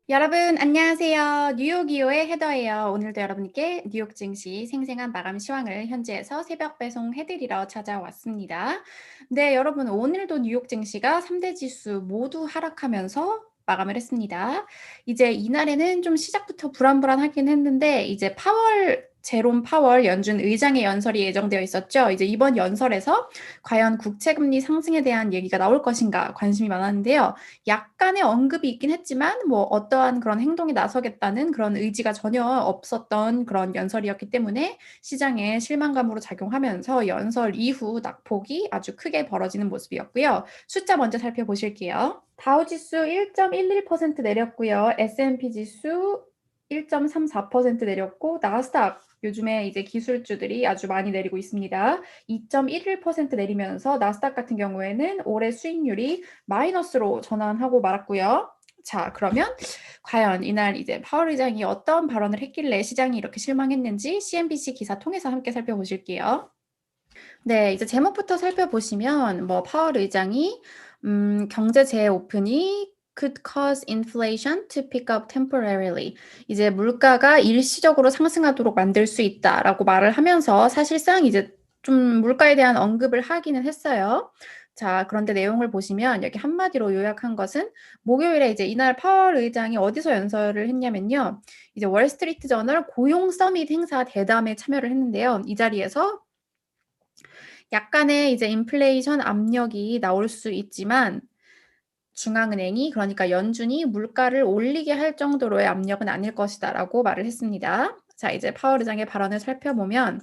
여러분 안녕하세요. 뉴욕이오의 헤더예요. 오늘도 여러분께 뉴욕 증시 생생한 마감 시황을 현지에서 새벽 배송해 드리러 찾아왔습니다. 네, 여러분 오늘도 뉴욕 증시가 3대 지수 모두 하락하면서 마감을 했습니다. 이제 이날에는 좀 시작부터 불안불안하긴 했는데 이제 제롬 파월 연준 의장의 연설이 예정되어 있었죠. 이제 이번 연설에서 과연 국채 금리 상승에 대한 얘기가 나올 것인가 관심이 많았는데요. 약간의 언급이 있긴 했지만 뭐 어떠한 그런 행동에 나서겠다는 그런 의지가 전혀 없었던 그런 연설이었기 때문에 시장에 실망감으로 작용하면서 연설 이후 낙폭이 아주 크게 벌어지는 모습이었고요. 숫자 먼저 살펴보실게요. 다우 지수 1.11% 내렸고요. S&P 지수 1.34% 내렸고 나스닥 요즘에 이제 기술주들이 아주 많이 내리고 있습니다. 2.11% 내리면서 나스닥 같은 경우에는 올해 수익률이 마이너스로 전환하고 말았고요. 자, 그러면 과연 이날 이제 파월 의장이 어떤 발언을 했길래 시장이 이렇게 실망했는지 CNBC 기사 통해서 함께 살펴보실게요. 네, 이제 제목부터 살펴보시면 뭐 파월 의장이 경제 재오픈이 could cause inflation to pick up temporarily. 이제 물가가 일시적으로 상승하도록 만들 수 있다라고 말을 하면서 사실상 이제 좀 물가에 대한 언급을 하기는 했어요. 자, 그런데 내용을 보시면 여기 한마디로 요약한 것은 목요일에 이제 이날 파월 의장이 어디서 연설을 했냐면요. 이제 월스트리트 저널 고용 서밋 행사 대담에 참여를 했는데요. 이 자리에서 약간의 이제 인플레이션 압력이 나올 수 있지만 중앙은행이 그러니까 연준이 물가를 올리게 할 정도로의 압력은 아닐 것이다라고 말을 했습니다. 자, 이제 파월 의장의 발언을 살펴보면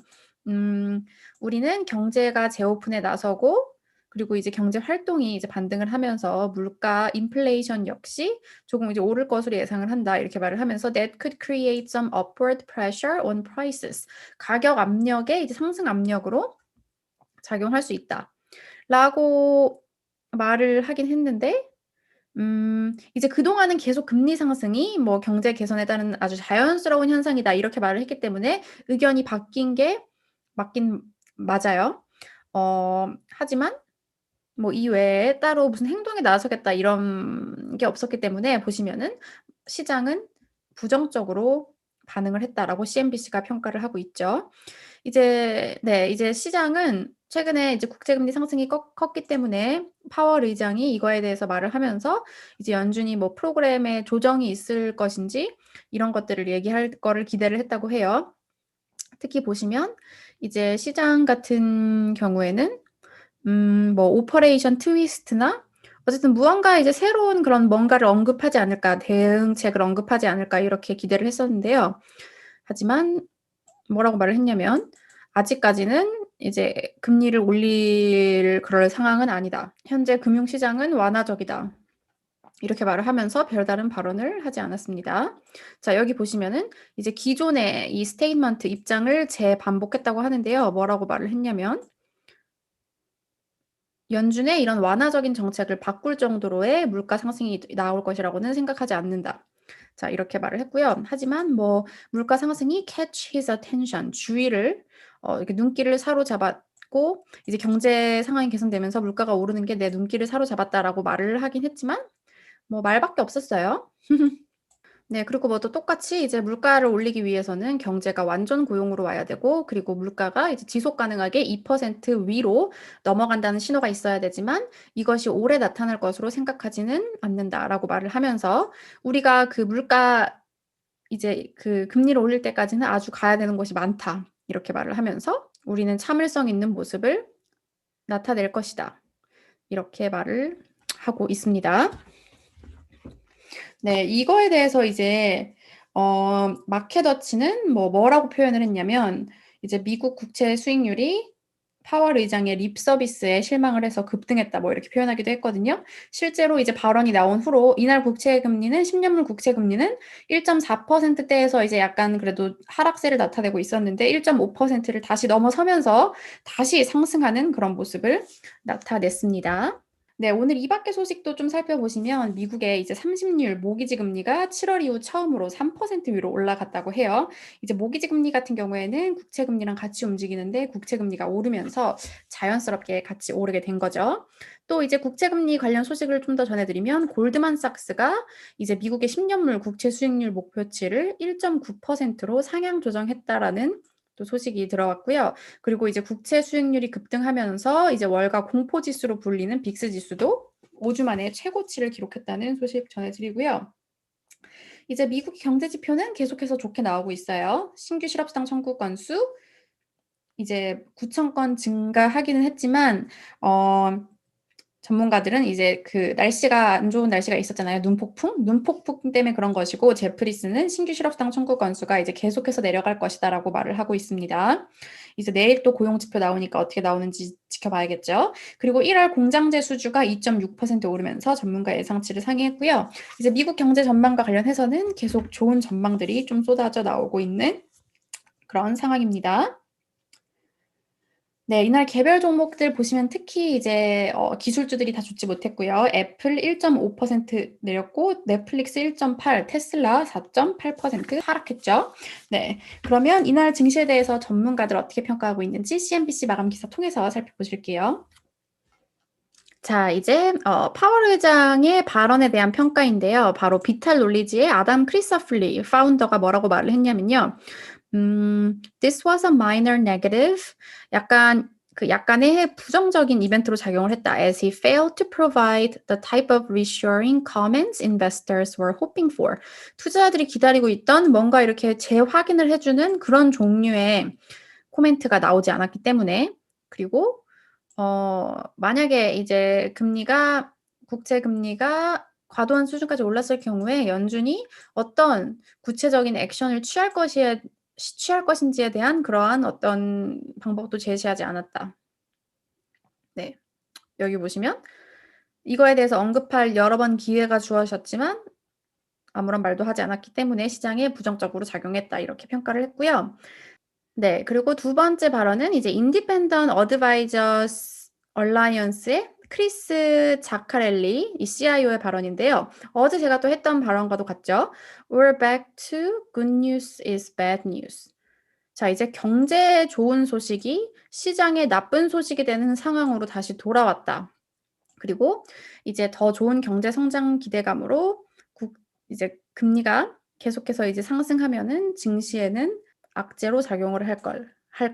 우리는 경제가 재오픈에 나서고 그리고 이제 경제 활동이 이제 반등을 하면서 물가 인플레이션 역시 조금 이제 오를 것으로 예상을 한다 이렇게 말을 하면서 that could create some upward pressure on prices. 가격 압력에 이제 상승 압력으로 작용할 수 있다라고 말을 하긴 했는데 이제 그동안은 계속 금리 상승이 뭐 경제 개선에 따른 아주 자연스러운 현상이다 이렇게 말을 했기 때문에 의견이 바뀐 게 맞긴 맞아요. 하지만 뭐 이외에 따로 무슨 행동에 나서겠다 이런 게 없었기 때문에 보시면은 시장은 부정적으로 반응을 했다라고 CNBC가 평가를 하고 있죠. 이제 시장은 최근에 이제 국채 금리 상승이 컸기 때문에 파월 의장이 이거에 대해서 말을 하면서 이제 연준이 뭐 프로그램에 조정이 있을 것인지 이런 것들을 얘기할 거를 기대를 했다고 해요. 특히 보시면 이제 시장 같은 경우에는 뭐 오퍼레이션 트위스트나 어쨌든 무언가 이제 새로운 그런 뭔가를 언급하지 않을까, 대응책을 언급하지 않을까 이렇게 기대를 했었는데요. 하지만 뭐라고 말을 했냐면 "아직까지는 이제 금리를 올릴 그럴 상황은 아니다. 현재 금융시장은 완화적이다." 이렇게 말을 하면서 별다른 발언을 하지 않았습니다. 자, 여기 보시면은 이제 기존의 이 스테이트먼트 입장을 재반복했다고 하는데요. 뭐라고 말을 했냐면 "연준의 이런 완화적인 정책을 바꿀 정도로의 물가 상승이 나올 것이라고는 생각하지 않는다." 자, 이렇게 말을 했고요. 하지만 뭐 물가 상승이 catch his attention 주의를 이렇게 눈길을 사로잡았고 이제 경제 상황이 개선되면서 물가가 오르는 게 "내 눈길을 사로잡았다."라고 말을 하긴 했지만 뭐 말밖에 없었어요. 네, 그리고 뭐 또 똑같이 이제 물가를 올리기 위해서는 경제가 완전 고용으로 와야 되고 그리고 물가가 이제 지속 가능하게 2% 위로 넘어간다는 신호가 있어야 되지만 이것이 오래 나타날 것으로 생각하지는 않는다라고 말을 하면서 우리가 그 물가 이제 그 금리를 올릴 때까지는 아주 가야 되는 것이 많다. 이렇게 말을 하면서 우리는 참을성 있는 모습을 나타낼 것이다. 이렇게 말을 하고 있습니다. 네, 이거에 대해서 이제 마켓워치는 뭐라고 표현을 했냐면 이제 "미국 국채 수익률이 파월 의장의 립 서비스에 실망을 해서 급등했다." 뭐 이렇게 표현하기도 했거든요. 실제로 이제 발언이 나온 후로 이날 국채 금리는 10 년물 국채 금리는 1.4% 대에서 이제 약간 그래도 하락세를 나타내고 있었는데 1.5%를 다시 넘어서면서 다시 상승하는 그런 모습을 나타냈습니다. 네. 오늘 이 밖의 소식도 좀 살펴보시면 미국의 이제 30년 모기지 금리가 7월 이후 처음으로 3% 위로 올라갔다고 해요. 이제 모기지 금리 같은 경우에는 국채 금리랑 같이 움직이는데 국채 금리가 오르면서 자연스럽게 같이 오르게 된 거죠. 또 이제 국채 금리 관련 소식을 좀 더 전해 드리면 골드만삭스가 이제 미국의 10 년물 국채 수익률 목표치를 1.9%로 상향 조정했다라는 또 소식이 들어왔고요. 그리고 이제 국채 수익률이 급등하면서 이제 월가 공포 지수로 불리는 빅스 지수도 5주 만에 최고치를 기록했다는 소식 전해 드리고요. 이제 미국 경제 지표는 계속해서 좋게 나오고 있어요. 신규 실업수당 청구 건수 이제 9천 건 증가하기는 했지만 어 전문가들은 이제 그 날씨가 안 좋은 날씨가 있었잖아요. 눈폭풍? 눈폭풍 때문에 그런 것이고 제프리스는 "신규 실업수당 청구 건수가 이제 계속해서 내려갈 것이다."라고 말을 하고 있습니다. 이제 내일 또 고용 지표 나오니까 어떻게 나오는지 지켜봐야겠죠. 그리고 1월 공장재 수주가 2.6% 오르면서 전문가 예상치를 상회했고요. 이제 미국 경제 전망과 관련해서는 계속 좋은 전망들이 좀 쏟아져 나오고 있는 그런 상황입니다. 네. 이날 개별 종목들 보시면 특히 이제 기술주들이 다 좋지 못했고요. 애플 1.5% 내렸고 넷플릭스 1.8, 테슬라 4.8% 하락했죠. 네. 그러면 이날 증시에 대해서 전문가들 어떻게 평가하고 있는지 CNBC 마감 기사 통해서 살펴보실게요. 자 이제 파월 의장의 발언에 대한 평가인데요. 바로 비탈 놀리지의 아담 크리서플리 파운더가 뭐라고 말을 했냐면요. "This was a minor negative." 약간 약간의 부정적인 이벤트로 작용을 했다. "As he failed to provide the type of reassuring comments investors were hoping for." 투자자들이 기다리고 있던 뭔가 이렇게 재확인을 해 주는 그런 종류의 코멘트가 나오지 않았기 때문에 그리고 만약에 이제 국채 금리가 과도한 수준까지 올랐을 경우에 연준이 어떤 구체적인 액션을 취할 것인지에 대한 그러한 어떤 방법도 제시하지 않았다. 네. 여기 보시면 이거에 대해서 언급할 여러 번 기회가 주어졌지만 아무런 말도 하지 않았기 때문에 시장에 부정적으로 작용했다. 이렇게 평가를 했고요. 네. 그리고 두 번째 발언은 이제 Independent Advisors Alliance의 크리스 자카렐리 이 CIO의 발언인데요. 어제 제가 또 했던 발언과도 같죠. "We're back to good news is bad news." 자 이제 경제에 좋은 소식이 시장에 나쁜 소식이 되는 상황으로 다시 돌아왔다. 그리고 이제 더 좋은 경제 성장 기대감으로 국 이제 금리가 계속해서 이제 상승하면은 증시에는 악재로 작용을 할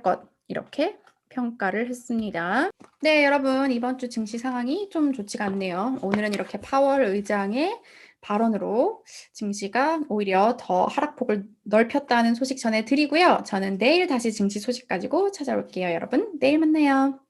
것 이렇게 평가를 했습니다. 네 여러분 이번 주 증시 상황이 좀 좋지가 않네요. 오늘은 이렇게 파월 의장의 발언으로 증시가 오히려 더 하락폭을 넓혔다는 소식 전해 드리고요. 저는 내일 다시 증시 소식 가지고 찾아올게요 여러분. 내일 만나요.